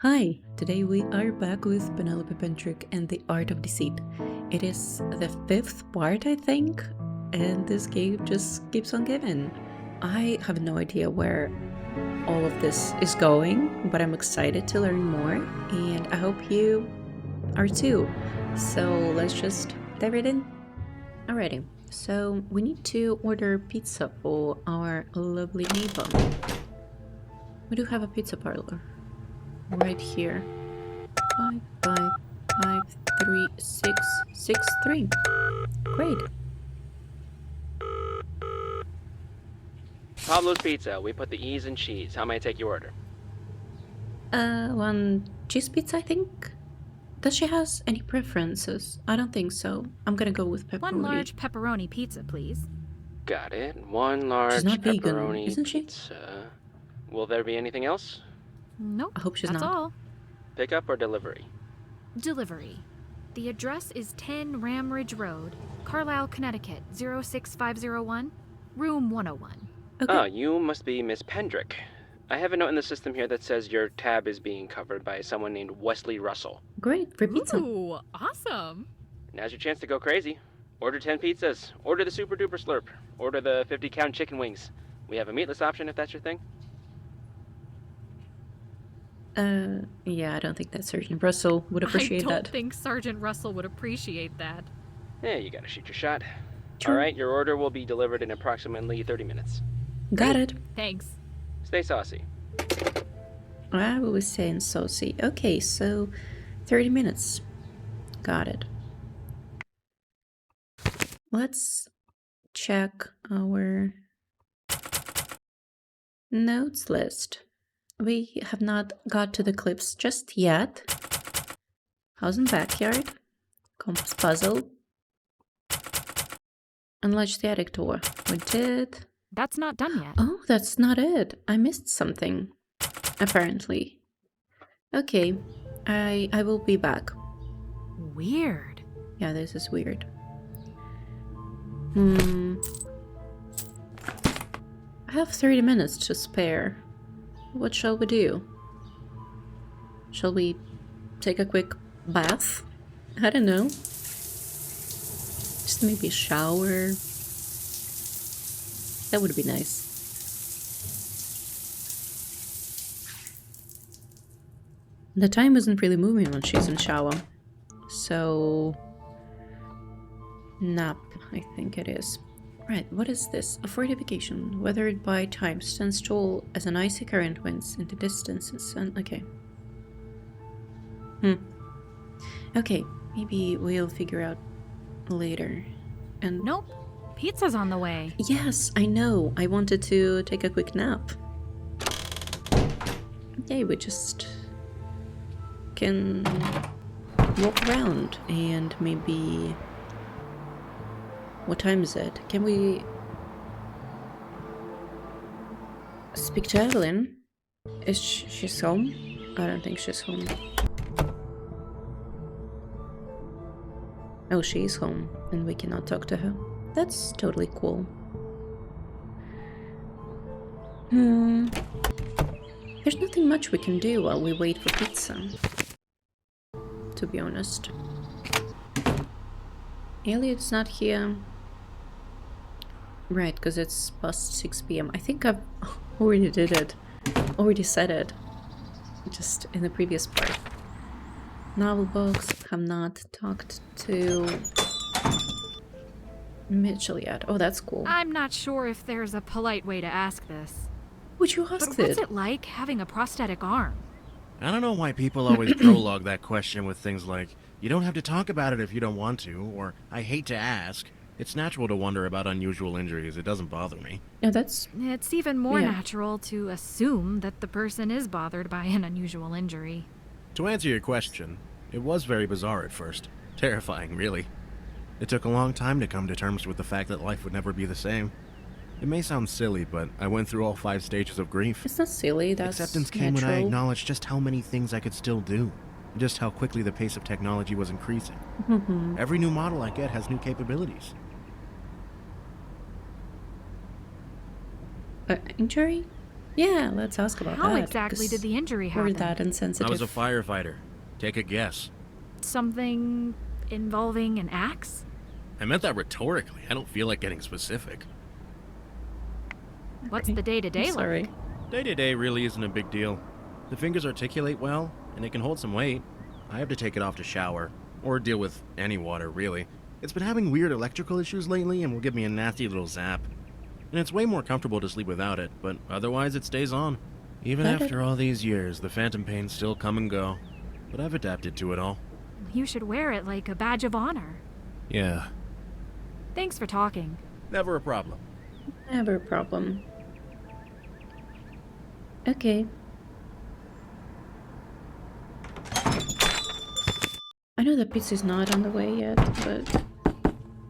Hi, today we are back with Penelope Pendrick and the Art of Deceit. It is the fifth part, I think, and this game just keeps on giving. I have no idea where all of this is going, but I'm excited to learn more, and I hope you are too. So let's just dive right in. Alrighty, so we need to order pizza for our lovely neighbor. We do have a pizza parlor right here. 5553663. Great. Pablo's Pizza. We put the E's in cheese. How may I take your order? One cheese pizza, I think. Does she has any preferences? I don't think so. I'm gonna go with pepperoni. One large pepperoni pizza, please. Got it. One large She's not vegan, pepperoni isn't she? pizza. Will there be anything else? Nope. I hope she's that's not. all. Pickup or delivery? Delivery. The address is 10 Ramridge Road, Carlisle, Connecticut, 06501, room 101. Okay. Oh, you must be Miss Pendrick. I have a note in the system here that says your tab is being covered by someone named Wesley Russell. Great, free pizza. Ooh, awesome. Now's your chance to go crazy. Order 10 pizzas. Order the Super Duper Slurp. Order the 50-count chicken wings. We have a meatless option if that's your thing. Yeah, I don't think that Sergeant Russell would appreciate I don't that. think Sergeant Russell would appreciate that. Yeah, you gotta shoot your shot. True. Alright, your order will be delivered in approximately 30 minutes. Got it. Thanks. Stay saucy. I was saying saucy. Okay, so 30 minutes. Got it. Let's check our notes list. We have not got to the clips just yet. House and backyard. Compass puzzle. Unlatch the attic door. We did. That's not done yet. Oh, that's not it. I missed something. Apparently. Okay. I will be back. Weird. Yeah, this is weird. I have 30 minutes to spare. What shall we do? Shall we take a quick bath? I don't know. Just maybe shower. That would be nice. The time isn't really moving when she's in shower. So... nap, I think it is. Right, what is this? A fortification, weathered by time, stands tall as an icy current winds into distances and... okay. Okay, maybe we'll figure out later. And... Nope. Pizza's on the way. yes, I know. I wanted to take a quick nap. Okay, we just can walk around and maybe... what time is it? Can we speak to Evelyn? Is she's home? I don't think she's home. Oh, she's home and we cannot talk to her. That's totally cool. There's nothing much we can do while we wait for pizza, to be honest. Elliot's not here. Right, because it's past 6 p.m. I think I've already did it. Already said it. Just in the previous part. Novel box. Have not talked to Mitchell yet. Oh, that's cool. I'm not sure if there's a polite way to ask this. Would you ask But what's it? it like having a prosthetic arm? I don't know why people always prologue that question with things like, you don't have to talk about it if you don't want to, or I hate to ask. It's natural to wonder about unusual injuries. It doesn't bother me. No, that's... It's even more Yeah. natural to assume that the person is bothered by an unusual injury. To answer your question, it was very bizarre at first. Terrifying, really. It took a long time to come to terms with the fact that life would never be the same. It may sound silly, but I went through all 5 stages of grief. It's not silly, that's Acceptance came natural. when I acknowledged just how many things I could still do. Just how quickly the pace of technology was increasing. Every new model I get has new capabilities. Injury? Yeah, let's ask about How that. exactly did the injury We're happen? that insensitive. I was a firefighter. Take a guess. Something involving an axe? I meant that rhetorically. I don't feel like getting specific. What's the day-to-day like? Sorry. Day-to-day really isn't a big deal. The fingers articulate well, and it can hold some weight. I have to take it off to shower, or deal with any water, really. It's been having weird electrical issues lately and will give me a nasty little zap. And it's way more comfortable to sleep without it, but otherwise it stays on. Even after all these years, the phantom pains still come and go. But I've adapted to it all. You should wear it like a badge of honor. Yeah, Thanks for talking. never a problem. Never a problem. Okay. I know the pizza's not on the way yet, but...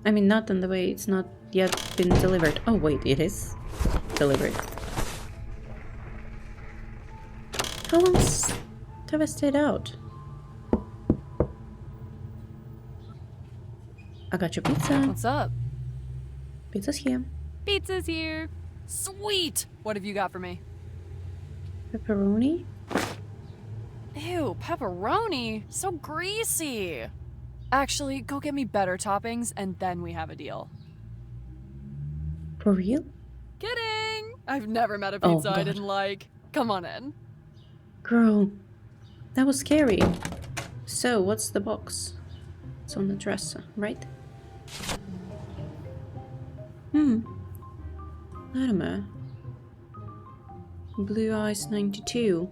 I mean, not on the way, it's not yet been delivered. Oh wait, it is delivered. How long's have I stayed out? I got your pizza. What's up? Pizza's here. Pizza's here. Sweet! What have you got for me? Pepperoni? Ew, pepperoni! So greasy! Actually, go get me better toppings and then we have a deal. For real? Kidding! I've never met a Oh, pizza I God. didn't like. Come on in. Girl, that was scary. So, what's the box? It's on the dresser, right? Latimer. Blue Eyes 92.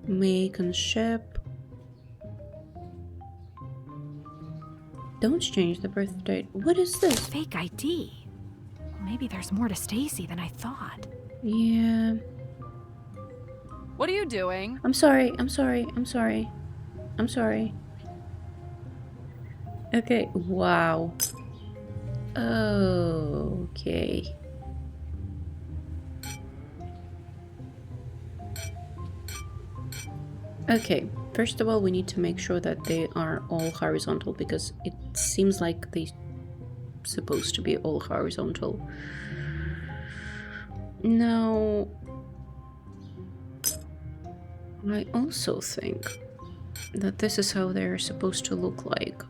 Make and ship. Don't change the birth date. What is this? Fake ID. Maybe there's more to Stacy than I thought. Yeah. What are you doing? I'm sorry. Okay, wow. Okay. Okay, first of all, we need to make sure that they are all horizontal because it seems like they're supposed to be all horizontal. Now, I also think that this is how they're supposed to look like.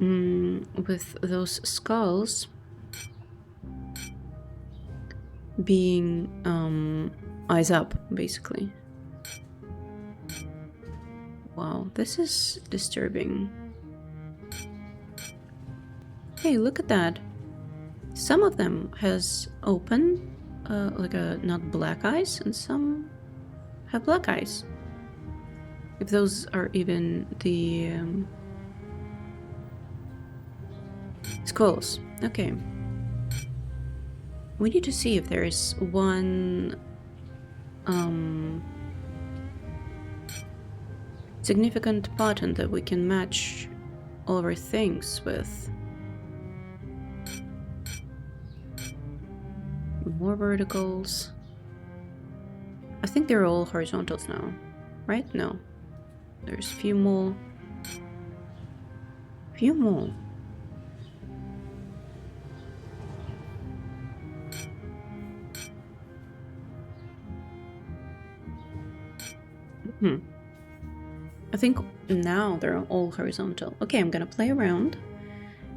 With those skulls being eyes up, basically. Wow, this is disturbing. Hey, look at that. Some of them has open, like a not black eyes, and some have black eyes. If those are even the skulls. Okay. We need to see if there is one significant pattern that we can match all our things with. More verticals. I think they're all horizontals now, right? No. There's a few more. Few more. I think now they're all horizontal. Okay, I'm gonna play around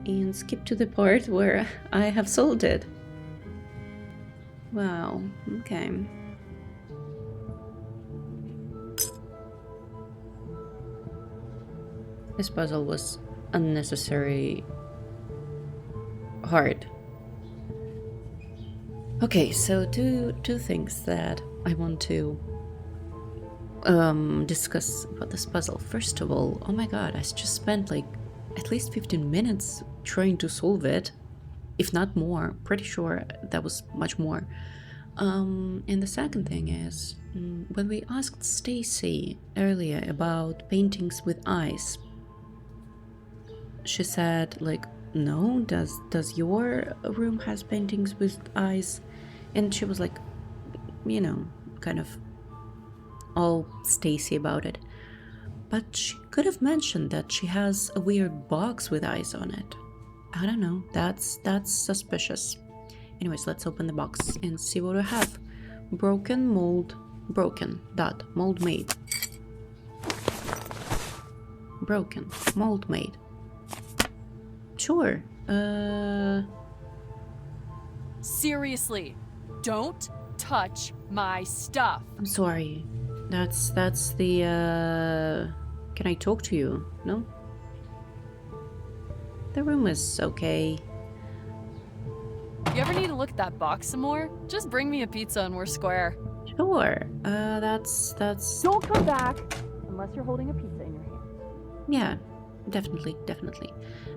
and skip to the part where I have solved it. Wow, okay. This puzzle was unnecessary hard. Okay, so two things that I want to discuss about this puzzle. First of all, oh my god, I just spent like at least 15 minutes trying to solve it, if not more. Pretty sure that was much more. And the second thing is, when we asked Stacy earlier about paintings with eyes, she said like, no, does your room has paintings with eyes? And she was like, you know, kind of all Stacy about it. But she could have mentioned that she has a weird box with eyes on it. I don't know. That's suspicious. Anyways, let's open the box and see what we have. Broken mold. Broken. Dot. Mold made. Broken. Mold made. Sure. Seriously, don't touch my stuff. I'm sorry. That's the, Can I talk to you? No? The room is okay. You ever need to look at that box some more? Just bring me a pizza and we're square. Sure. That's... Don't come back unless you're holding a pizza in your hand. Yeah, definitely.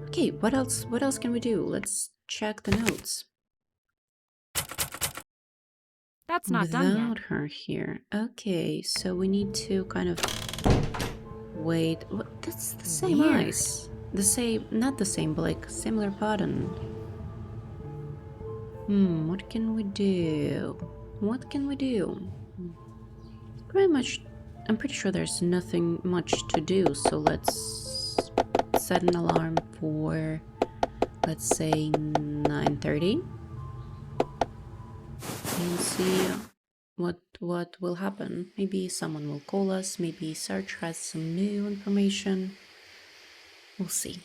Okay, what else can we do? Let's check the notes. That's not done yet. Without her here. Okay, so we need to kind of wait. What? That's the same Weird. eyes. The same, not the same, but like similar pattern. What can we do? Pretty much, I'm pretty sure there's nothing much to do, so let's set an alarm for, let's say, 9:30. And see what will happen. Maybe someone will call us, maybe Search has some new information. We'll see.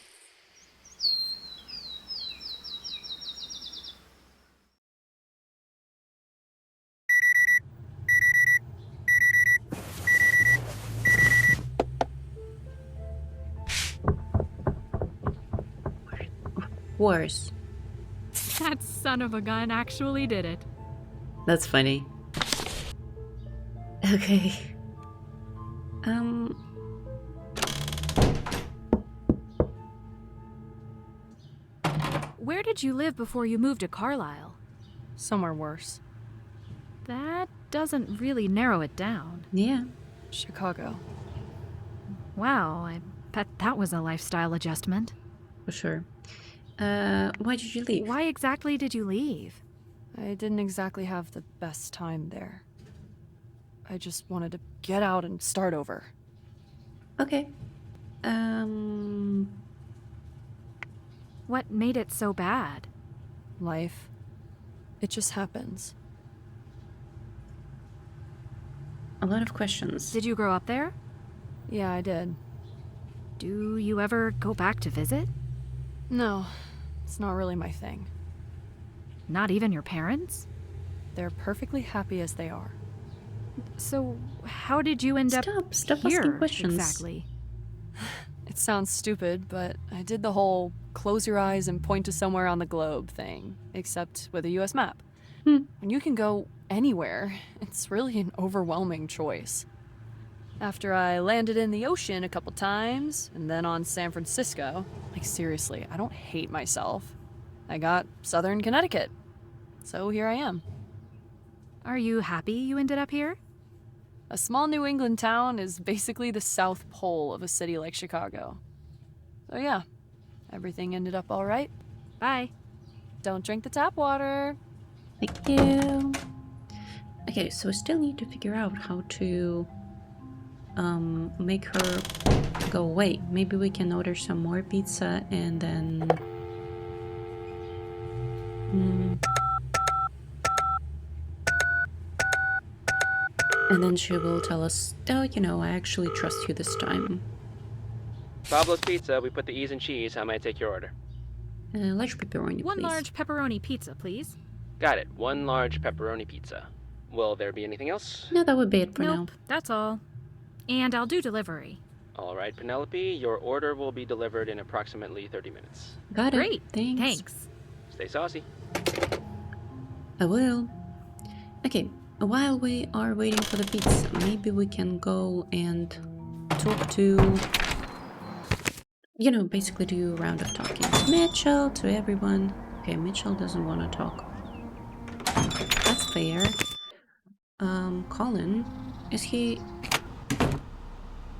Worse. That son of a gun actually did it. That's funny. Okay. Where did you live before you moved to Carlisle? Somewhere worse. That doesn't really narrow it down. Yeah. Chicago. Wow, I bet that was a lifestyle adjustment. For sure. Why did you leave? Why exactly did you leave? I didn't exactly have the best time there. I just wanted to get out and start over. Okay. What made it so bad? Life. It just happens. A lot of questions. Did you grow up there? Yeah, I did. Do you ever go back to visit? No, it's not really my thing. Not even your parents? They're perfectly happy as they are. So, how did you end up Stop here asking questions. exactly? It sounds stupid, but I did the whole close your eyes and point to somewhere on the globe thing, except with a US map. When you can go anywhere, it's really an overwhelming choice. After I landed in the ocean a couple times, and then on San Francisco, like seriously, I don't hate myself. I got Southern Connecticut. So here I am. Are you happy you ended up here? A small New England town is basically the South Pole of a city like Chicago. So yeah, everything ended up all right. Bye. Don't drink the tap water. Thank you. Okay, so we still need to figure out how to make her go away. Maybe we can order some more pizza and then and then she will tell us, oh, you know, I actually trust you this time. Pablo's Pizza, we put the E's in cheese. How may I take your order? Large pepperoni, One please. large pepperoni pizza, please. Got it. One large pepperoni pizza. Will there be anything else? No, that would be it for now. Nope, that's all. And I'll do delivery. All right, Penelope, your order will be delivered in approximately 30 minutes. Got it. Great. Thanks. Thanks. Stay saucy. I will. Okay, while we are waiting for the pizza, maybe we can go and talk to, you know, basically do a round of talking. Mitchell, to everyone. Okay, Mitchell doesn't want to talk. That's fair. Colin, is he...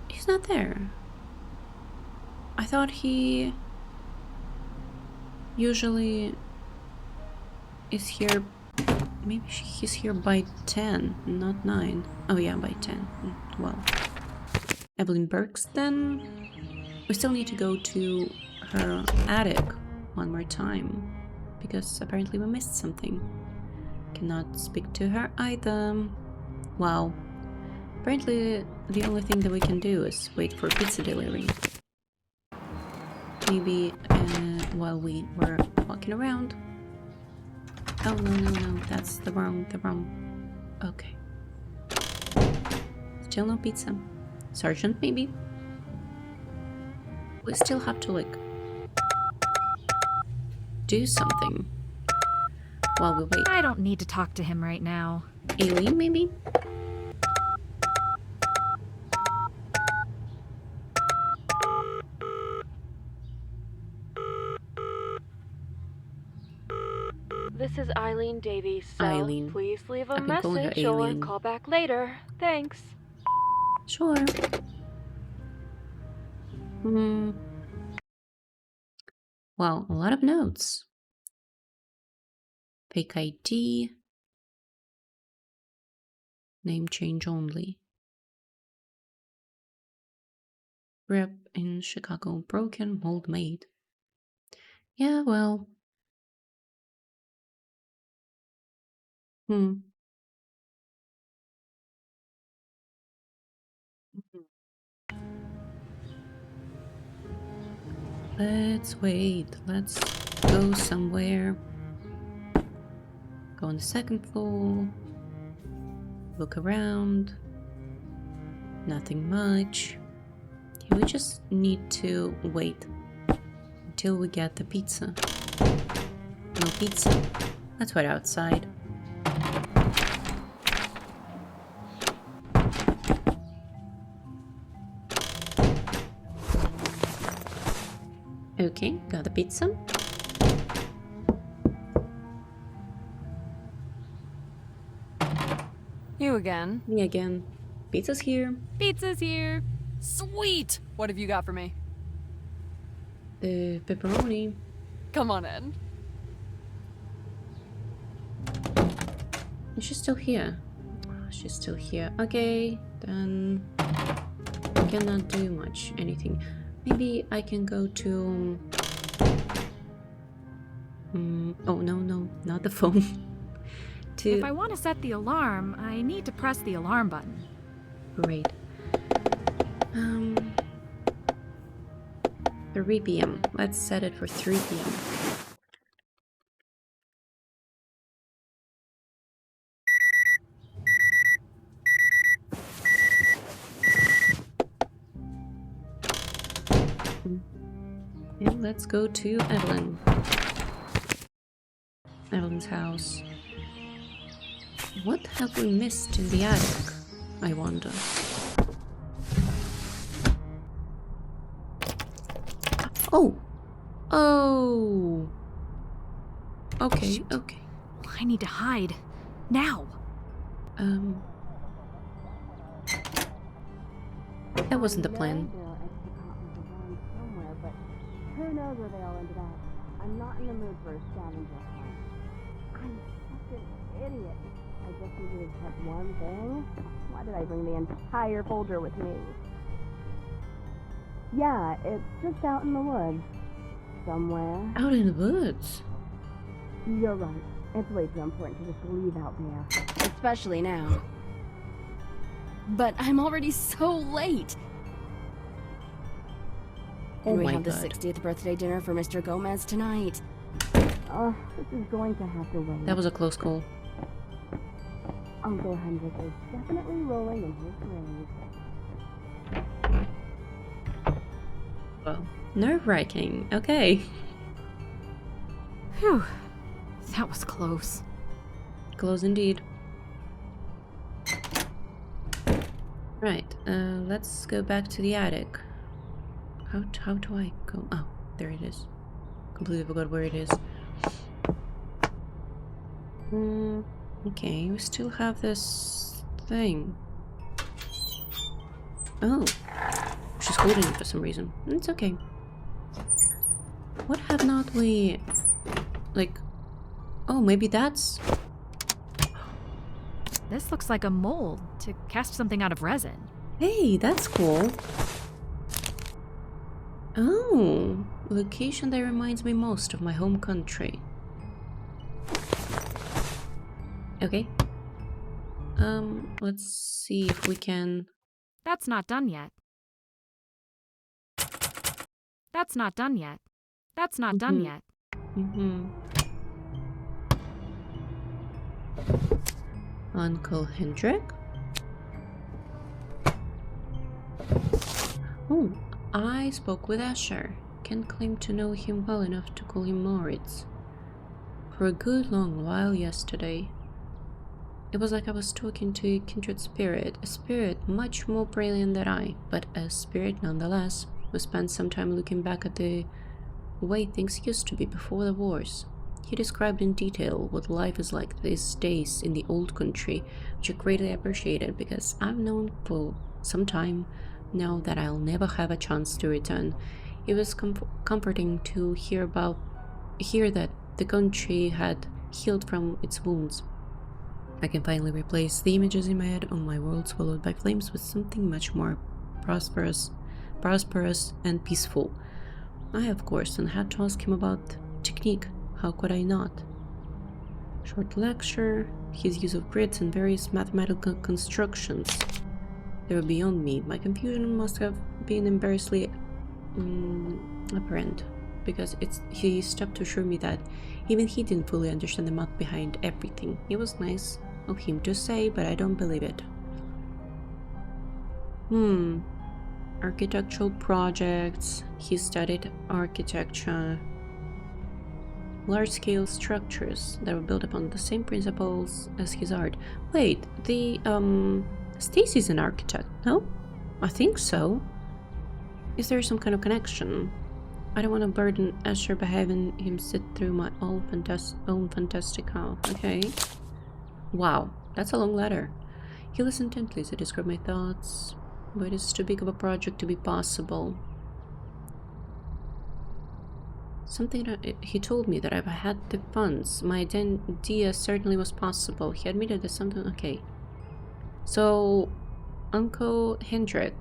He's not there. I thought he usually is here. Maybe he's here by 10, not 9. Oh yeah, by 10. Well, Evelyn Burks then. We still need to go to her attic one more time. Because apparently we missed something. Cannot speak to her either. Wow. Apparently the only thing that we can do is wait for pizza delivery. Maybe while we were walking around. Oh no, that's the wrong. Okay. Still no pizza. Sergeant, maybe? We still have to, like, do something while we wait. I don't need to talk to him right now. Alien, maybe? This is Eileen Davies, so Eileen. please leave a I've been calling her message or Aileen. call back later. Thanks. Sure. Wow, a lot of notes. Fake ID. Name change only. Rep in Chicago. Broken mold made. Yeah, well. Let's wait. Let's go somewhere. Go on the second floor. Look around. Nothing much. Yeah, we just need to wait until we get the pizza. No pizza. Let's wait outside. Okay, got the pizza. You again. Me again. Pizza's here. Pizza's here. Sweet! What have you got for me? The pepperoni. Come on in. She's still here. Oh, she's still here. Okay, then I cannot do much, anything. Maybe I can go to... oh, no, not the phone. If I want to set the alarm, I need to press the alarm button. Great. 3 p.m. Let's set it for 3 p.m. And let's go to Evelyn. Evelyn's house. What have we missed in the attic, I wonder? Oh! Oh! Okay, Shoot. okay. I need to hide. Now. That wasn't the plan. Who knows where they all ended up? I'm not in the mood for a scavenger hunt. I'm such an idiot. I just needed to have one thing. Why did I bring the entire folder with me? Yeah, it's just out in the woods. Somewhere. Out in the woods? You're right. It's way too important to just leave out there. Especially now. But I'm already so late. Oh And we my have the God. 60th birthday dinner for Mr. Gomez tonight. Oh, this is going to have to wait. That was a close call. Uncle Hendrik is definitely rolling in his grave. Well, nerve-wracking. Okay. Whew. That was close. Close indeed. Right, let's go back to the attic. How do I go? Oh, there it is. Completely forgot where it is. Okay, we still have this thing. Oh, she's holding it for some reason. It's okay. What have not we... Like... Oh, maybe that's... This looks like a mold to cast something out of resin. Hey, that's cool. Oh, location that reminds me most of my home country. Okay. Let's see if we can... That's not done yet. That's not done yet. That's not done yet. Uncle Hendrik? Oh, I spoke with Asher. Can't claim to know him well enough to call him Moritz. For a good long while yesterday. It was like I was talking to a kindred spirit, a spirit much more brilliant than I, but a spirit nonetheless. We spent some time looking back at the way things used to be before the wars. He described in detail what life is like these days in the old country, which I greatly appreciated because I've known for some time now that I'll never have a chance to return. It was comforting to hear that the country had healed from its wounds. I can finally replace the images in my head of my world swallowed by flames with something much more prosperous and peaceful. I, of course, then had to ask him about technique. How could I not? Short lecture, his use of grids and various mathematical constructions. They were beyond me. My confusion must have been embarrassingly apparent, because he stopped to assure me that even he didn't fully understand the math behind everything. It was nice of him to say, but I don't believe it. Architectural projects. He studied architecture. Large-scale structures that were built upon the same principles as his art. Wait, Stacy's an architect, no? I think so. Is there some kind of connection? I don't want to burden Asher by having him sit through my own fantastic house. Okay. Wow, that's a long letter. He listened intently as I described my thoughts, but it's too big of a project to be possible. He told me that if I had the funds, my idea certainly was possible. He admitted that something... Okay. So, Uncle Hendrik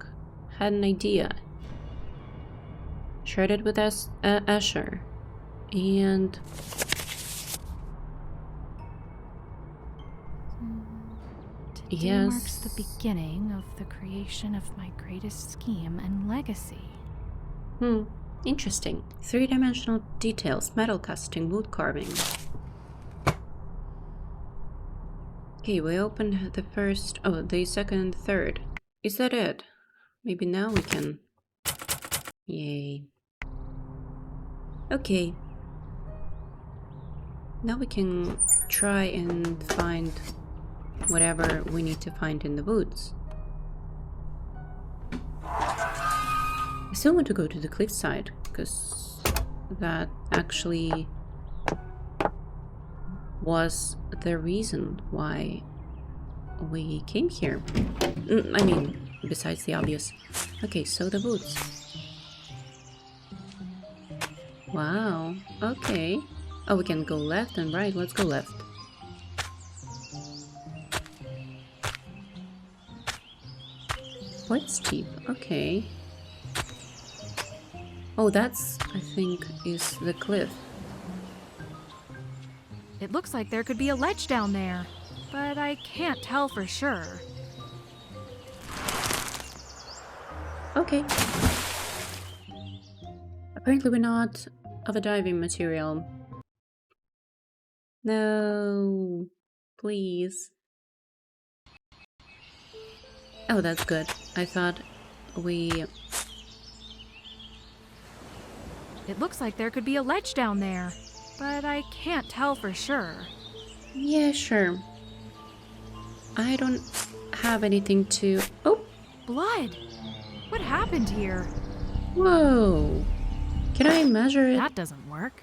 had an idea. Shared it with Asher. And... Today marks the beginning of the creation of my greatest scheme and legacy. Interesting. Three-dimensional details, metal casting, wood carving. Okay, we opened the first... Oh, the second and third. Is that it? Maybe now we can... Yay. Okay. Now we can try and find whatever we need to find in the woods. I still want to go to the cliffside, because that actually was the reason why we came here. I mean, besides the obvious. Okay, so the woods. Wow, okay. Oh, we can go left and right. Let's go left. Quite steep, okay. Oh, that's, I think, is the cliff. It looks like there could be a ledge down there, but I can't tell for sure. Okay. Apparently we're not of a diving material. No, please. Oh, that's good. I thought we... It looks like there could be a ledge down there, but I can't tell for sure. Yeah, sure. I don't have anything to... Oh! Blood! What happened here? Whoa! Can I measure it? That doesn't work.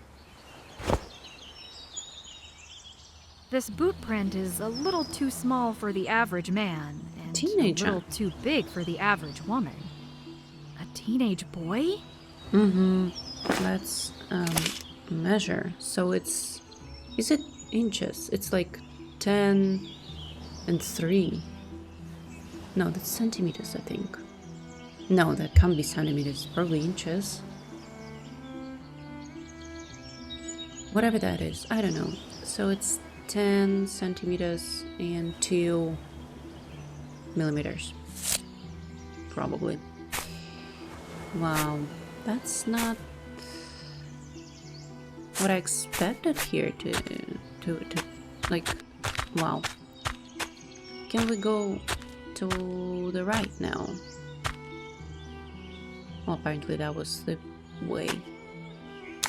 This boot print is a little too small for the average man, and Teenager. a little too big for the average woman. A teenage boy? Mm-hmm. Let's measure. So it's... Is it inches? It's like 10 and 3. No, that's centimeters, I think. No, that can't be centimeters. Probably inches. Whatever that is, I don't know. So it's 10 centimeters and 2 millimeters. Probably. Wow, that's not what I expected here to like, wow. Can we go to the right now? Well, apparently that was the way.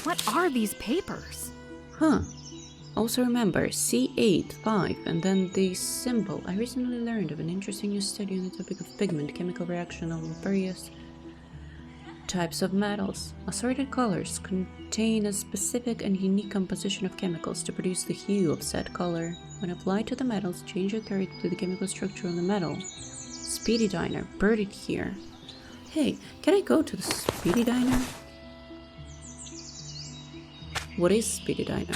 What are these papers? Huh. Also remember, C8, 5, and then the symbol. I recently learned of an interesting new study on the topic of pigment, chemical reaction of various types of metals. Assorted colors contain a specific and unique composition of chemicals to produce the hue of said color. When applied to the metals, change occurs to the chemical structure of the metal. Speedy Diner, buried here. Hey, can I go to the Speedy Diner? What is Speedy Diner?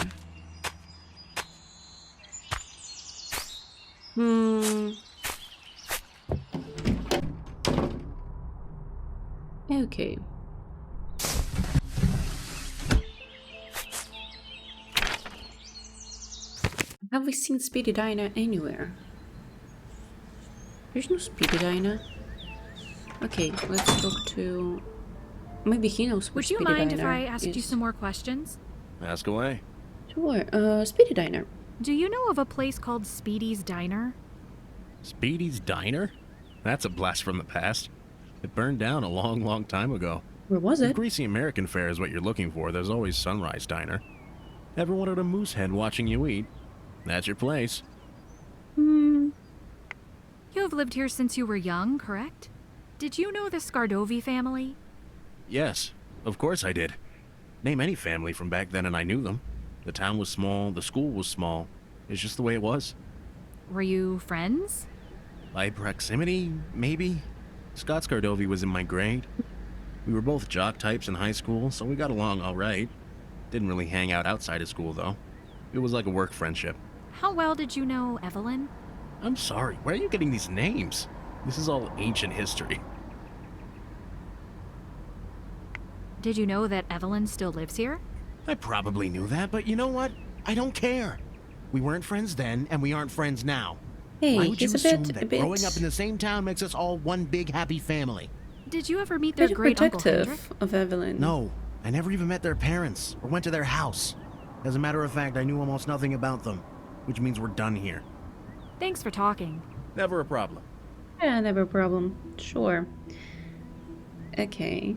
Okay. Have we seen Speedy Diner anywhere? There's no Speedy Diner. Okay, let's talk to... Maybe he knows what Would you Speedy mind if Diner I asked you is. some more questions? Ask away. Sure, Speedy Diner. Do you know of a place called Speedy's Diner? Speedy's Diner? That's a blast from the past. It burned down a long, long time ago. Where was If it? greasy American fare is what you're looking for, there's always Sunrise Diner. Ever wanted a moose head watching you eat? That's your place. You have lived here since you were young, correct? Did you know the Scardovi family? Yes, of course I did. Name any family from back then and I knew them. The town was small, the school was small. It's just the way it was. Were you friends? By proximity, maybe? Scott Scardovi was in my grade. We were both jock types in high school, so we got along all right. Didn't really hang out outside of school, though. It was like a work friendship. How well did you know Evelyn? I'm sorry, where are you getting these names? This is all ancient history. Did you know that Evelyn still lives here? I probably knew that, but you know what? I don't care. We weren't friends then, and we aren't friends now. Hey, Why would you he's a assume bit, that growing up in the same town makes us all one big happy family? Did you ever meet their bit great uncle Hendrik? protective of Evelyn. No, I never even met their parents or went to their house. As a matter of fact, I knew almost nothing about them, which means we're done here. Thanks for talking. Never a problem. Yeah, never a problem. Sure. Okay.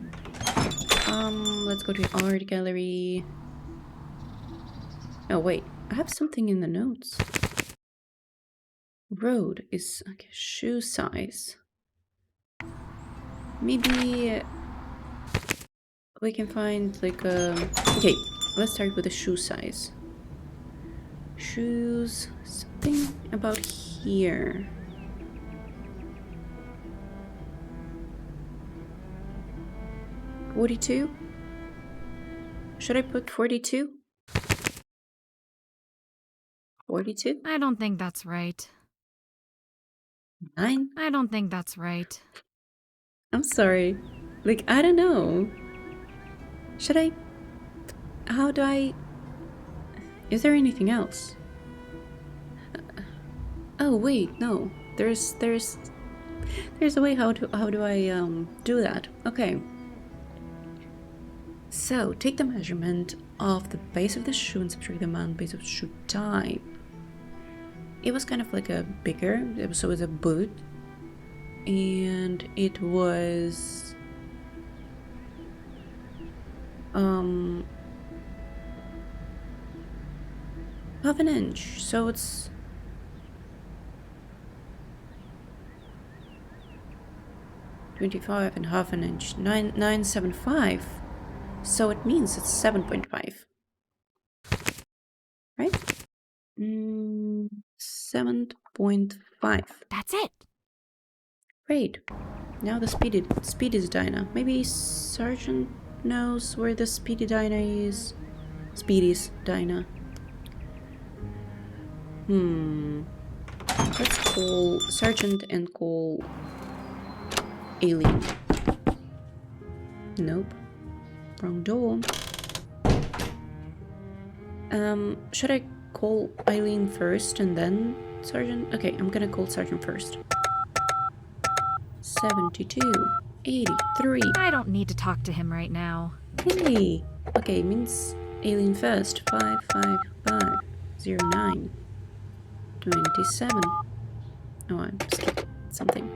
Let's go to art gallery. Oh wait, I have something in the notes. Road is like a shoe size. Maybe we can find like a... Okay, let's start with the shoe size. Shoes, something about here. $42? Should I put 42? 42? I don't think that's right. 9? I don't think that's right. I'm sorry. Like, I don't know. Should I... How do I... Is there anything else? Oh, wait, no. There's a way how do I do that. Okay. So, take the measurement of the base of the shoe and subtract the amount base of shoe type. It was kind of like a bigger, so it was a boot. And it was half an inch, so it's 25 and half an inch, 975. So it means it's 7.5, right? 7.5. That's it. Great. Now the Speedy's Diner. Maybe Sergeant knows where the Speedy Diner is. Speedy's Diner. Let's call Sergeant and call Alien. Nope. Wrong door. Should I call Eileen first and then Sergeant? Okay, I'm gonna call Sergeant first. 72, 83. I don't need to talk to him right now. Hey! Okay, means Eileen first. 55509 27. Oh, I skipped something.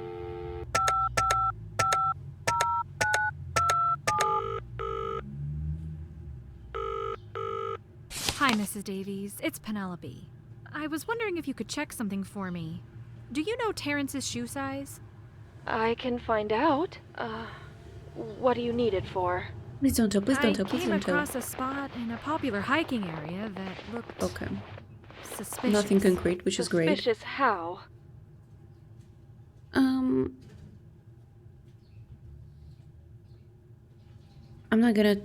Hi, Mrs. Davies. It's Penelope. I was wondering if you could check something for me. Do you know Terrence's shoe size? I can find out. What do you need it for? Please don't tell, please don't tell, I please came don't tell. across a spot in a popular hiking area that looked Okay. suspicious. Nothing concrete, which is great. Suspicious how? I'm not gonna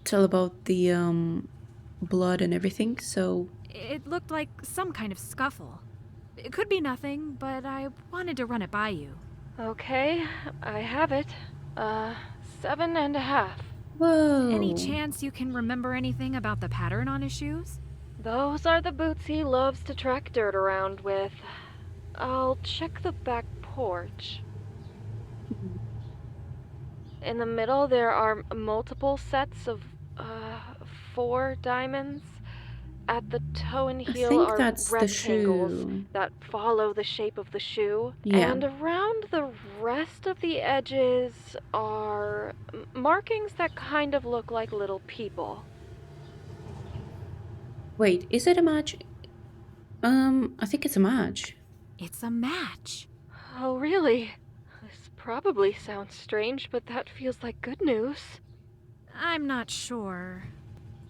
tell about the, blood and everything, so... It looked like some kind of scuffle. It could be nothing, but I wanted to run it by you. Okay, I have it. 7.5. Whoa! Any chance you can remember anything about the pattern on his shoes? Those are the boots he loves to track dirt around with. I'll check the back porch. In the middle, there are multiple sets of, 4 diamonds. At the toe and I heel think are that's the rectangles shoe. that follow the shape of the shoe. Yeah. And around the rest of the edges are markings that kind of look like little people. Wait, is it a match? I think it's a match. It's a match. Oh, really? This probably sounds strange, but that feels like good news. I'm not sure.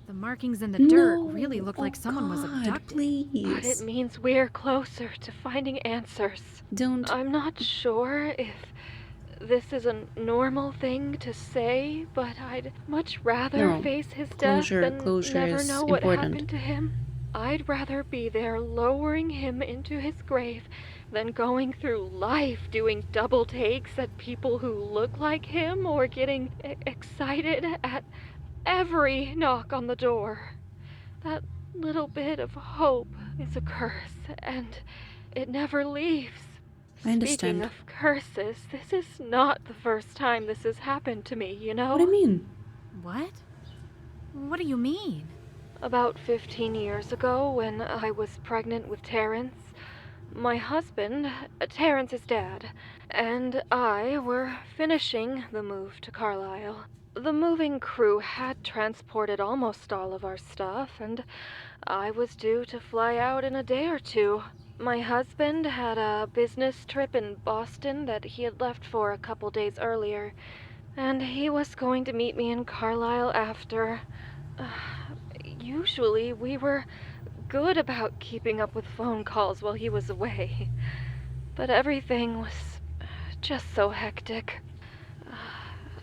The markings in the dirt really look like someone was God, abducted. please. But it means we're closer to finding answers. Don't... I'm not sure if this is a normal thing to say, but I'd much rather No. face his Closure- death than closure never is know what important. happened to him. I'd rather be there lowering him into his grave than going through life doing double takes at people who look like him or getting excited at every knock on the door. That little bit of hope is a curse, and it never leaves. I understand. Speaking of curses, this is not the first time this has happened to me, you know? What do you mean? What? What do you mean? About 15 years ago, when I was pregnant with Terrence, my husband, Terrence's dad, and I were finishing the move to Carlisle. The moving crew had transported almost all of our stuff, and I was due to fly out in a day or two. My husband had a business trip in Boston that he had left for a couple days earlier, and he was going to meet me in Carlisle after. Usually, we were good about keeping up with phone calls while he was away, but everything was just so hectic.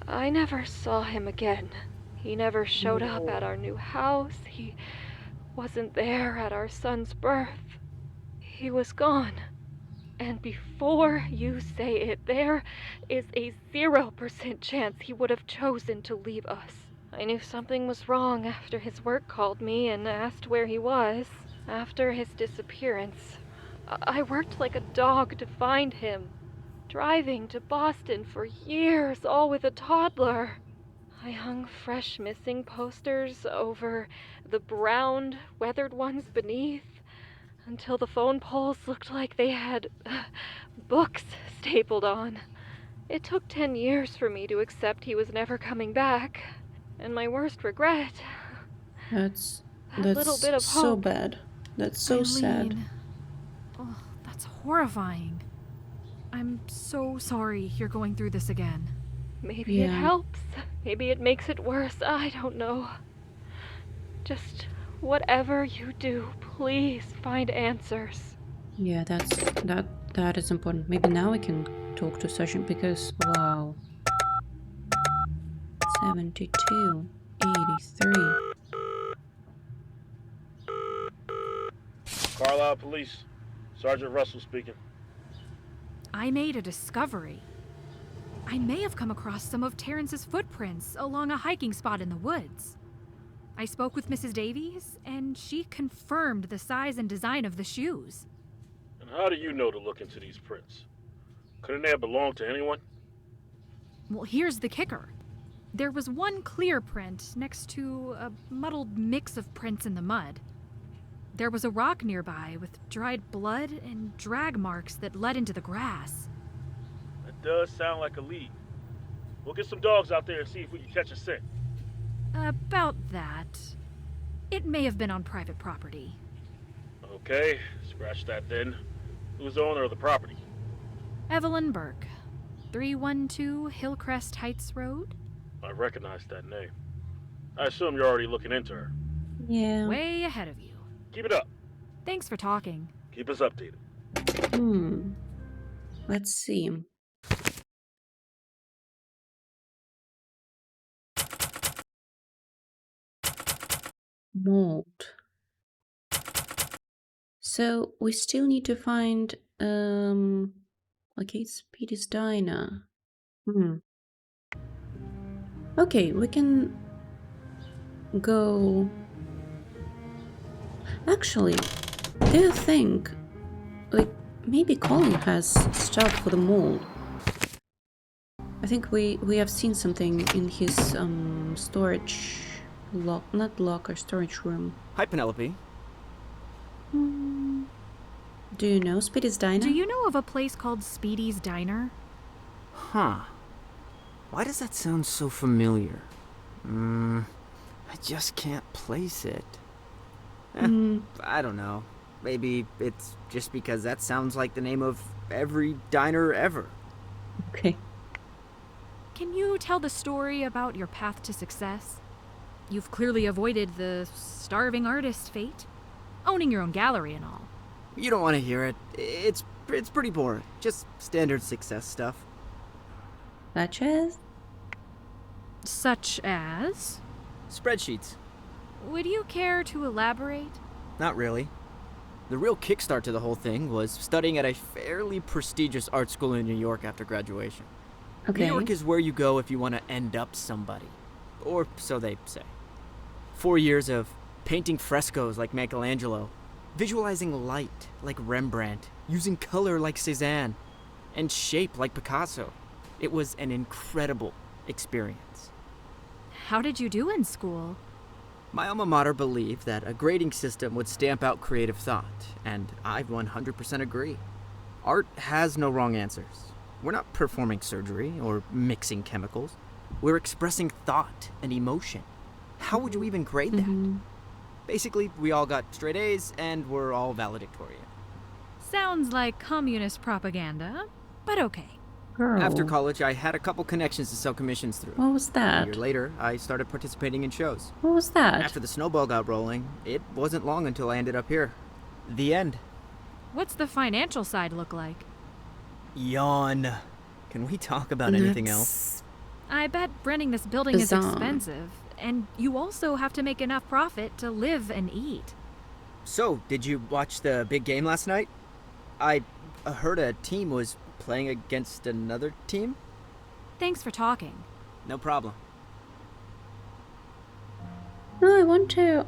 I never saw him again. He never showed up at our new house. He wasn't there at our son's birth. He was gone. And before you say it, there is a 0% chance he would have chosen to leave us. I knew something was wrong after his work called me and asked where he was. After his disappearance, I worked like a dog to find him, driving to Boston for years, all with a toddler. I hung fresh missing posters over the browned, weathered ones beneath, until the phone poles looked like they had books stapled on. It took 10 years for me to accept he was never coming back, and my worst regret... That's little bit of so hope. bad. That's so sad. Eileen. Oh, that's horrifying. I'm so sorry you're going through this again. Maybe it Yeah. helps. Maybe it makes it worse. I don't know. Just whatever you do, please find answers. Yeah, that is important. Maybe now I can talk to Sergeant because wow. 72, 83. Carlisle Police. Sergeant Russell speaking. I made a discovery. I may have come across some of Terrence's footprints along a hiking spot in the woods. I spoke with Mrs. Davies, and she confirmed the size and design of the shoes. And how do you know to look into these prints? Couldn't they have belonged to anyone? Well, here's the kicker. There was one clear print next to a muddled mix of prints in the mud. There was a rock nearby with dried blood and drag marks that led into the grass. That does sound like a lead. We'll get some dogs out there and see if we can catch a scent. About that. It may have been on private property. Okay, scratch that then. Who's the owner of the property? Evelyn Burke, 312 Hillcrest Heights Road. I recognize that name. I assume you're already looking into her. Yeah. Way ahead of you. Keep it up. Thanks for talking. Keep us updated. Let's see. Mold. So we still need to find okay, Speedy's Diner. Okay, we can go. Actually, do you think like maybe Colin has stuff for the mold? I think we have seen something in his storage not locker, storage room. Hi, Penelope. Do you know Speedy's Diner? Do you know of a place called Speedy's Diner? Huh. Why does that sound so familiar? I just can't place it. I don't know. Maybe it's just because that sounds like the name of every diner ever. Okay. Can you tell the story about your path to success? You've clearly avoided the starving artist fate, owning your own gallery and all. You don't want to hear it. It's pretty boring. Just standard success stuff. Such as? Such as? Spreadsheets. Would you care to elaborate? Not really. The real kickstart to the whole thing was studying at a fairly prestigious art school in New York after graduation. Okay. New York is where you go if you want to end up somebody. Or so they say. 4 years of painting frescoes like Michelangelo, visualizing light like Rembrandt, using color like Cézanne, and shape like Picasso. It was an incredible experience. How did you do in school? My alma mater believed that a grading system would stamp out creative thought, and I 100% agree. Art has no wrong answers. We're not performing surgery or mixing chemicals. We're expressing thought and emotion. How would you even grade that? Basically, we all got straight A's and we're all valedictorian. Sounds like communist propaganda, but okay. Girl. After college, I had a couple connections to sell commissions through. What was A that? year later, I started participating in shows. What was that? After the snowball got rolling, it wasn't long until I ended up here. The end. What's the financial side look like? Yawn. Can we talk about anything else? I bet renting this building is Bizarre. expensive, and you also have to make enough profit to live and eat. So, did you watch the big game last night? I heard a team was playing against another team? Thanks for talking. No problem. No, I want to,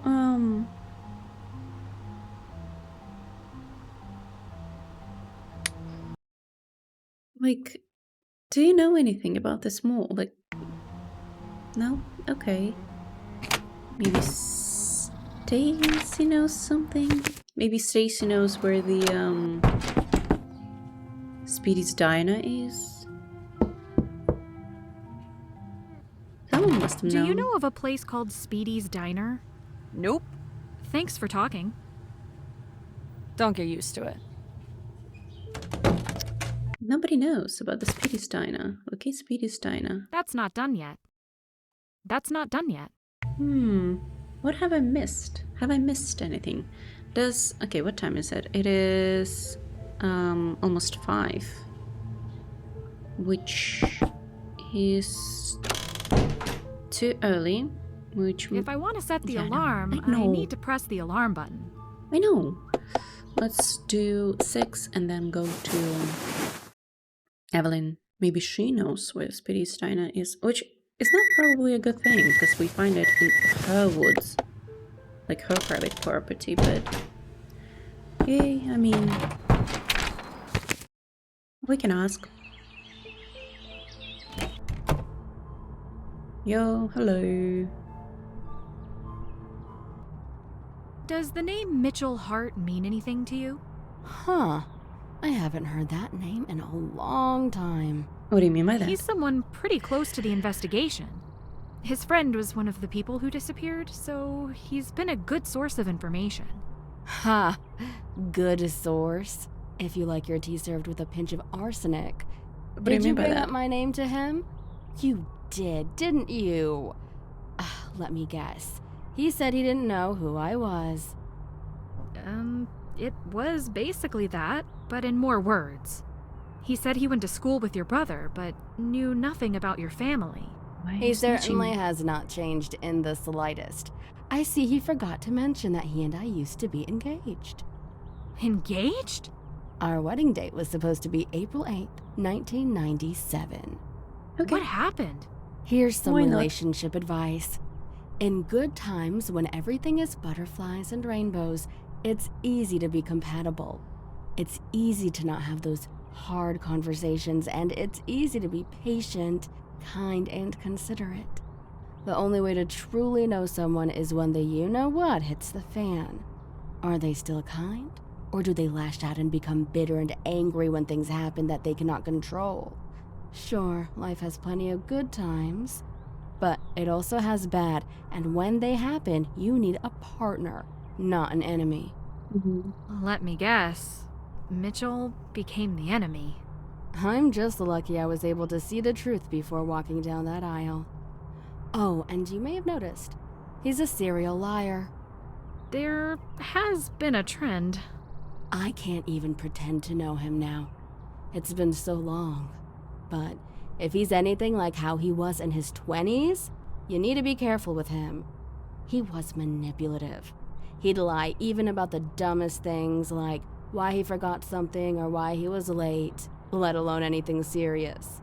like, do you know anything about this mall? Like, no? Okay. Maybe Stacy knows something? Maybe Stacy knows where the, Speedy's Diner is? Someone must have known. Do you know of a place called Speedy's Diner? Nope. Thanks for talking. Don't get used to it. Nobody knows about the Speedy's Diner. Okay, Speedy's Diner. That's not done yet. That's not done yet. What have I missed? Have I missed anything? Okay, what time is it? It is almost 5. Which is too early. If I want to set the Yeah, I know. alarm, I know. I need to press the alarm button. I know. Let's do 6 and then go to Evelyn. Maybe she knows where Speedy's Diner is. Which It's not probably a good thing, because we find it in her woods. Like her private property, but... Okay, I mean... we can ask. Yo, hello. Does the name Mitchell Hart mean anything to you? Huh. I haven't heard that name in a long time. What do you mean by that? He's someone pretty close to the investigation. His friend was one of the people who disappeared, so he's been a good source of information. Ha! Good source. If you like your tea served with a pinch of arsenic. What do you Did mean you by bring that? up my name to him? You did, didn't you? Let me guess. He said he didn't know who I was. It was basically that, but in more words. He said he went to school with your brother, but knew nothing about your family. He certainly has not changed in the slightest. I see he forgot to mention that he and I used to be engaged. Engaged? Our wedding date was supposed to be April 8th, 1997. Okay. What happened? Here's some Why not? relationship advice. In good times, when everything is butterflies and rainbows, it's easy to be compatible. It's easy to not have those hard conversations, and it's easy to be patient, kind, and considerate. The only way to truly know someone is when the you-know-what hits the fan. Are they still kind? Or do they lash out and become bitter and angry when things happen that they cannot control? Sure, life has plenty of good times, but it also has bad, and when they happen, you need a partner, not an enemy. Let me guess. Mitchell became the enemy. I'm just lucky I was able to see the truth before walking down that aisle. Oh, and you may have noticed, he's a serial liar. There has been a trend. I can't even pretend to know him now. It's been so long. But if he's anything like how he was in his 20s, you need to be careful with him. He was manipulative. He'd lie even about the dumbest things, like why he forgot something or why he was late, let alone anything serious.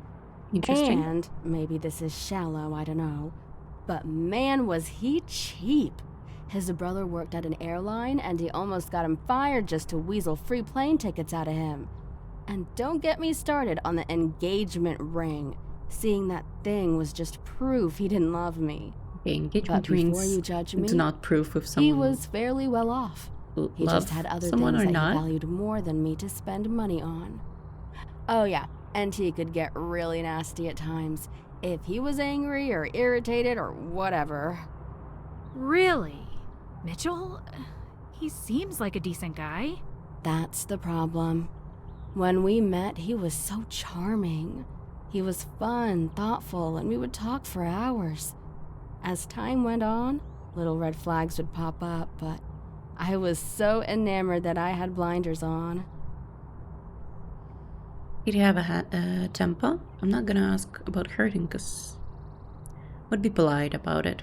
Interesting. And maybe this is shallow, I don't know, but man, was he cheap. His brother worked at an airline, and he almost got him fired just to weasel free plane tickets out of him. And don't get me started on the engagement ring. Seeing that thing was just proof he didn't love me. Okay, engagement But rings before you judge me, do not proof if someone he was fairly well off. He love just had other someone things or that not. he valued more than me to spend money on. Oh yeah, and he could get really nasty at times. If he was angry or irritated or whatever. Really? Mitchell? He seems like a decent guy. That's the problem. When we met, he was so charming. He was fun, thoughtful, and we would talk for hours. As time went on, little red flags would pop up, but I was so enamored that I had blinders on. Did he have a temper? I'm not gonna ask about hurting, because would be polite about it.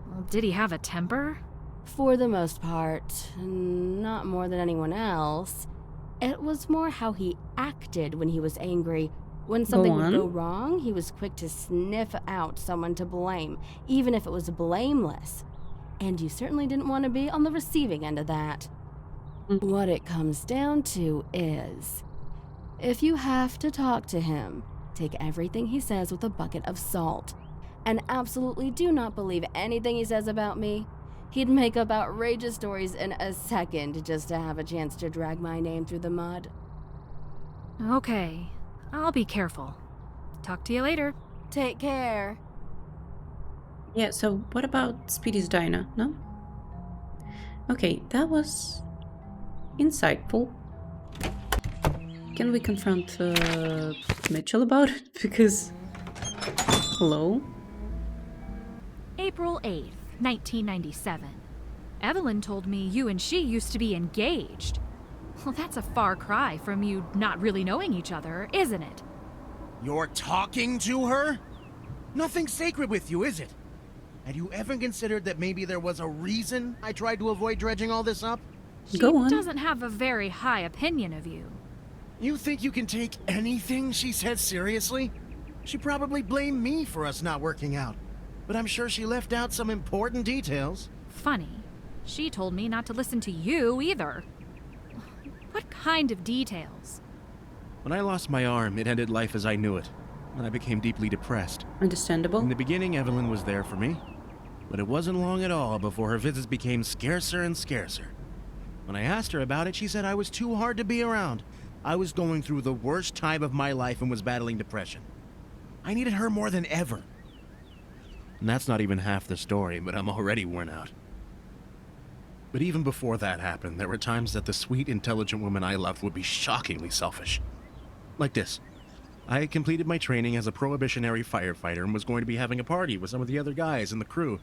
Well, did he have a temper? For the most part, not more than anyone else. It was more how he acted when he was angry. When something would go wrong, he was quick to sniff out someone to blame, even if it was blameless. And you certainly didn't want to be on the receiving end of that. What it comes down to is, if you have to talk to him, take everything he says with a bucket of salt. And absolutely do not believe anything he says about me. He'd make up outrageous stories in a second just to have a chance to drag my name through the mud. Okay, I'll be careful. Talk to you later. Take care. Yeah, so what about Speedy's Diner, no? Okay, that was insightful. Can we confront Mitchell about it? Because... hello? April 8th, 1997. Evelyn told me you and she used to be engaged. Well, that's a far cry from you not really knowing each other, isn't it? You're talking to her? Nothing's sacred with you, is it? Had you ever considered that maybe there was a reason I tried to avoid dredging all this up? Go on. She doesn't have a very high opinion of you. You think you can take anything she says seriously? She probably blamed me for us not working out. But I'm sure she left out some important details. Funny. She told me not to listen to you either. What kind of details? When I lost my arm, it ended life as I knew it, and I became deeply depressed. Understandable. In the beginning, Evelyn was there for me, but it wasn't long at all before her visits became scarcer and scarcer. When I asked her about it, she said I was too hard to be around. I was going through the worst time of my life and was battling depression. I needed her more than ever. And that's not even half the story, but I'm already worn out. But even before that happened, there were times that the sweet, intelligent woman I loved would be shockingly selfish. Like this. I had completed my training as a prohibitionary firefighter and was going to be having a party with some of the other guys in the crew.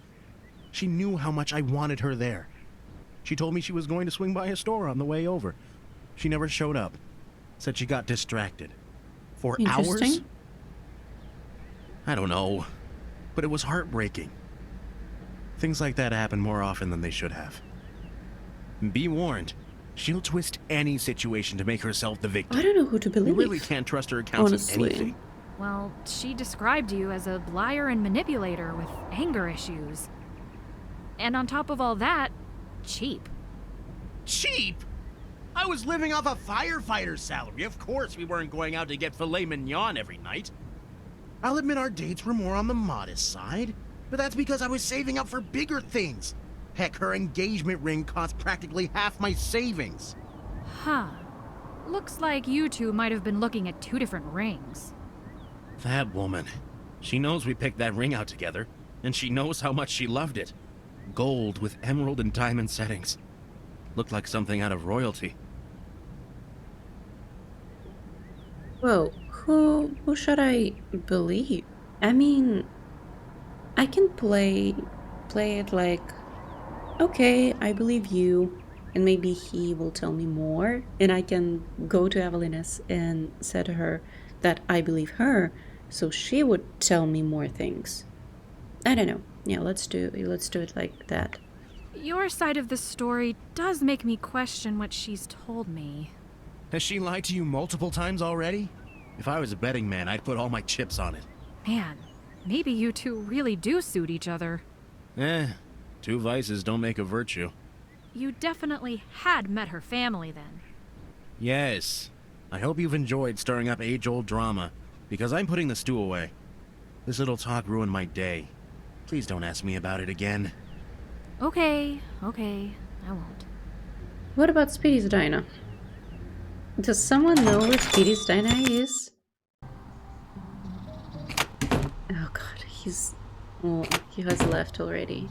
She knew how much I wanted her there. She told me she was going to swing by a store on the way over. She never showed up. Said she got distracted. For hours? Interesting. I don't know. But it was heartbreaking. Things like that happen more often than they should have. Be warned. She'll twist any situation to make herself the victim. I don't know who to believe. You really can't trust her accounts of Honestly. anything. Well, she described you as a liar and manipulator with anger issues. And on top of all that, cheap. Cheap? I was living off a firefighter's salary. Of course we weren't going out to get filet mignon every night. I'll admit our dates were more on the modest side, but that's because I was saving up for bigger things. Heck, her engagement ring cost practically half my savings. Huh. Looks like you two might have been looking at 2 different rings. That woman. She knows we picked that ring out together, and she knows how much she loved it. Gold with emerald and diamond settings. Looked like something out of royalty. Whoa, who should I believe? I mean, I can play it like, okay, I believe you, and maybe he will tell me more, and I can go to Evelyness and say to her that I believe her, so she would tell me more things. I don't know. Yeah, let's do it like that. Your side of the story does make me question what she's told me. Has she lied to you multiple times already? If I was a betting man, I'd put all my chips on it. Man, maybe you two really do suit each other. 2 vices don't make a virtue. You definitely had met her family then. Yes. I hope you've enjoyed stirring up age-old drama, because I'm putting the stew away. This little talk ruined my day. Please don't ask me about it again. Okay, I won't. What about Speedy's Diner? Does someone know where Speedy's Diner is? Oh god, he has left already.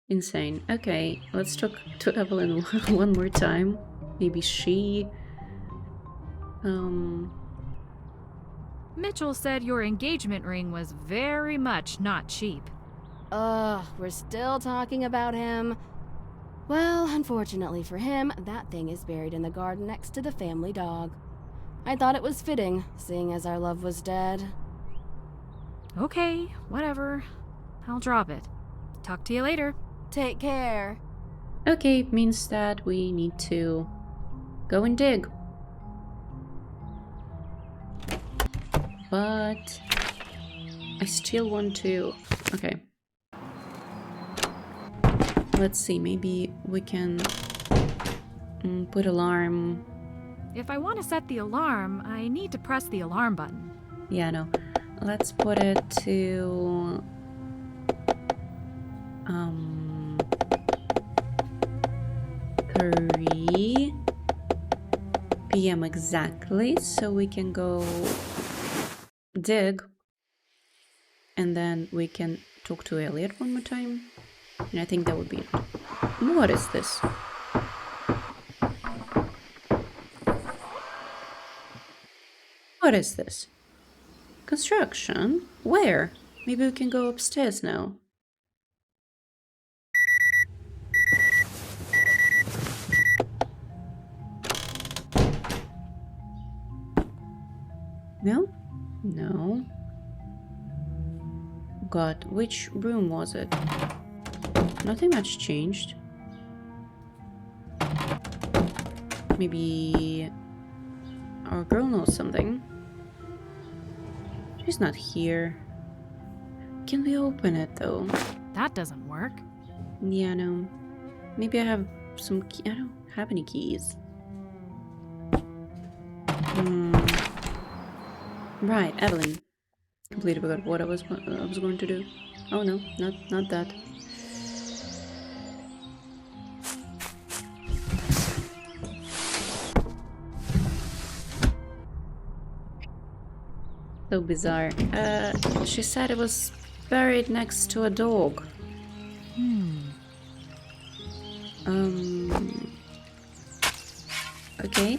Insane. Okay, let's talk to Evelyn one more time. Maybe she... Mitchell said your engagement ring was very much not cheap. Ugh, we're still talking about him. Well, unfortunately for him, that thing is buried in the garden next to the family dog. I thought it was fitting, seeing as our love was dead. Okay, whatever. I'll drop it. Talk to you later. Take care. Okay, means that we need to go and dig. But I still want to... Okay. Let's see, maybe we can put alarm. If I want to set the alarm, I need to press the alarm button. Yeah, no. Let's put it to 3 p.m. exactly, so we can go dig, and then we can talk to Elliot one more time, and I think that would be it. What is this? What is this? Construction? Where? Maybe we can go upstairs now. No? No. God, which room was it? Nothing much changed. Maybe our girl knows something. She's not here. Can we open it though? That doesn't work. Yeah, no. Maybe I have some key. I don't have any keys. Right, Evelyn. Completely forgot what I was going to do. Oh no, not that. So bizarre. She said it was buried next to a dog. Okay.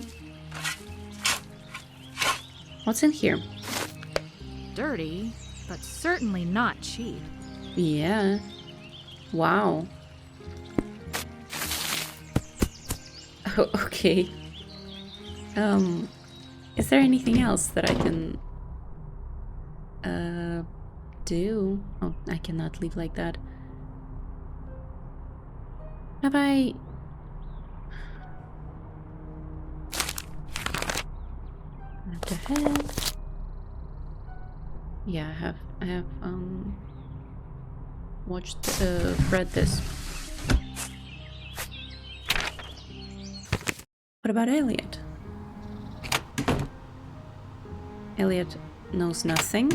What's in here? Dirty, but certainly not cheap. Yeah. Wow. Oh, okay. Is there anything else that I can do? Oh, I cannot leave like that. Have I... What the heck? Yeah, I have watched, read this. What about Elliot? Elliot knows nothing.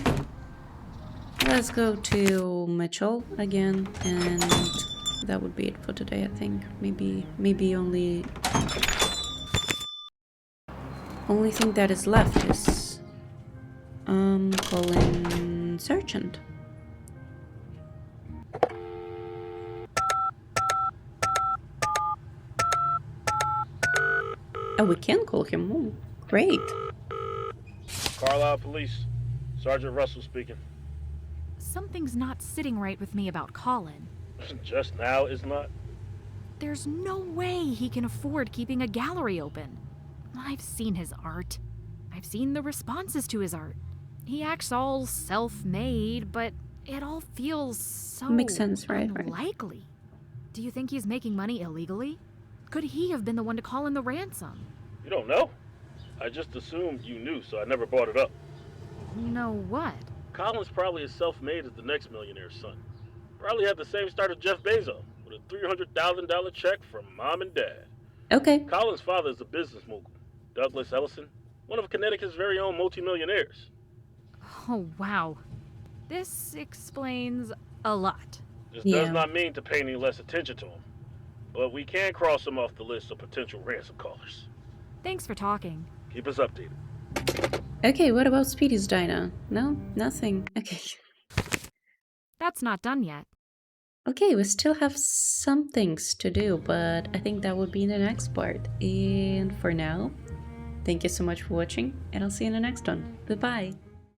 Let's go to Mitchell again, and that would be it for today, I think. Maybe only thing that is left is calling Sergeant. Oh, we can call him. Oh, great. Carlisle Police. Sergeant Russell speaking. Something's not sitting right with me about Colin. Just now is not? There's no way he can afford keeping a gallery open. I've seen his art. I've seen the responses to his art. He acts all self-made, but it all feels so Makes sense, right? unlikely. Do you think he's making money illegally? Could he have been the one to call in the ransom? You don't know? I just assumed you knew, so I never brought it up. You know what? Colin's probably as self-made as the next millionaire's son. Probably had the same start as Jeff Bezos, with a $300,000 check from mom and dad. Okay. Colin's father is a business mogul, Douglas Ellison, one of Connecticut's very own multimillionaires. Oh, wow. This explains a lot. This does not mean to pay any less attention to him, but we can cross him off the list of potential ransom callers. Thanks for talking. Keep us updated. Okay, what about Speedy's diner? No? Nothing. Okay. That's not done yet. Okay, we still have some things to do, but I think that would be in the next part. And for now, thank you so much for watching, and I'll see you in the next one. Goodbye!